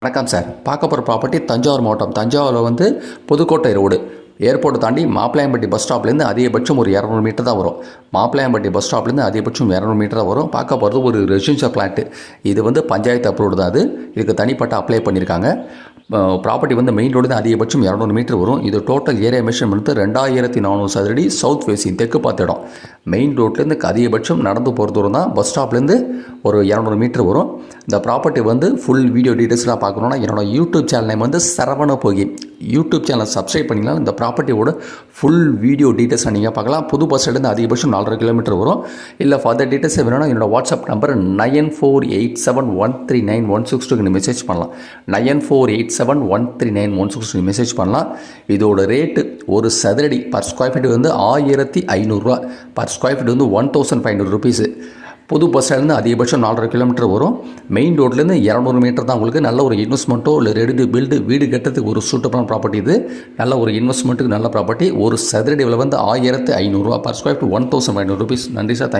வணக்கம் சார். பார்க்க போகிற ப்ராப்பர்ட்டி தஞ்சாவூர் மாவட்டம். தஞ்சாவூரில் வந்து புதுக்கோட்டை ரோடு ஏர்போர்ட் தாண்டி மாப்பிள்ளையம்பட்டி பஸ் ஸ்டாப்லேருந்து அதிகபட்சம் ஒரு 200 மீட்டர் தான் வரும். மாப்பிள்ளையம்பட்டி பஸ் ஸ்டாப்லேருந்து அதிகபட்சம் 200 மீட்டர் தான் வரும். பார்க்க போகிறது ஒரு ரெசிடென்ஷியல் பிளாட்டு. இது வந்து பஞ்சாயத்து அப்ரூவ்டு தான். அது இதுக்கு தனிப்பட்ட அப்ளை பண்ணியிருக்காங்க. ப்ராப்பர்ட்டி வந்து மெயின் ரோடு தான் அதிகபட்சம் 200 மீட்டர் வரும். இது டோட்டல் ஏரியா மெஷர்மெண்ட் 2400 சதுரடி, சவுத் ஃபேஸிங் தெற்கு பார்த்த இடம். மெயின் ரோட்லேருந்து அதிகபட்சம் நடந்து போகிற தூரம் தான். பஸ் ஸ்டாப்லேருந்து ஒரு 200 மீட்டர் வரும். இந்த ப்ராப்பர்ட்டி வந்து ஃபுல் வீடியோ டீட்டெயில்ஸ்லாம் பார்க்கணுன்னா என்னோட யூடியூப் சேனல் நேம் வந்து சரவண போகி. யூடியூப் சேனலை சப்ஸ்கிரைப் பண்ணிக்கலாம். இந்த ப்ராப்பர்ட்டியோட ஃபுல் வீடியோ டீட்டெயில்ஸை நீங்கள் பார்க்கலாம். புது பஸ் ஸ்டாண்ட்லேருந்து அதிகபட்சம் 4.5 கிலோமீட்டர் வரும். இல்லை ஃபர்தர் டீட்டெயில்ஸ் வேணும்னா என்னோட வாட்ஸ்அப் நம்பர் 9487139162 மெசேஜ் பண்ணலாம். 9487139162 மெசேஜ் பண்ணலாம். இதோட ரேட்டு ஒரு சதுரடி பர் ஸ்கொயர் ஃபீட் வந்து 1500 ரூபா. பர் ஸ்கொயர் ஃபீட் வந்து 1500 ருபீஸு. புது பஸ் ஸ்டாண்ட்லேருந்து அதிகபட்சம் 4.5 கிலோமீட்டர் வரும். மெயின் ரோட்லேருந்து 200 மீட்டர் தான். உங்களுக்கு நல்ல ஒரு இன்வெஸ்ட்மெண்ட்டோ இல்லை ரெடி டு பில்டு வீடு கட்டுறதுக்கு ஒரு சூட்டபிளான ப்ராப்பர்ட்டி. இது நல்ல ஒரு இன்வெஸ்ட்மெண்ட்டுக்கு நல்ல ப்ராப்பர்ட்டி. ஒரு சதுரடி விலை வந்து 1500 ரூபா. Per square feet 1500 rupees. நன்றி சார்.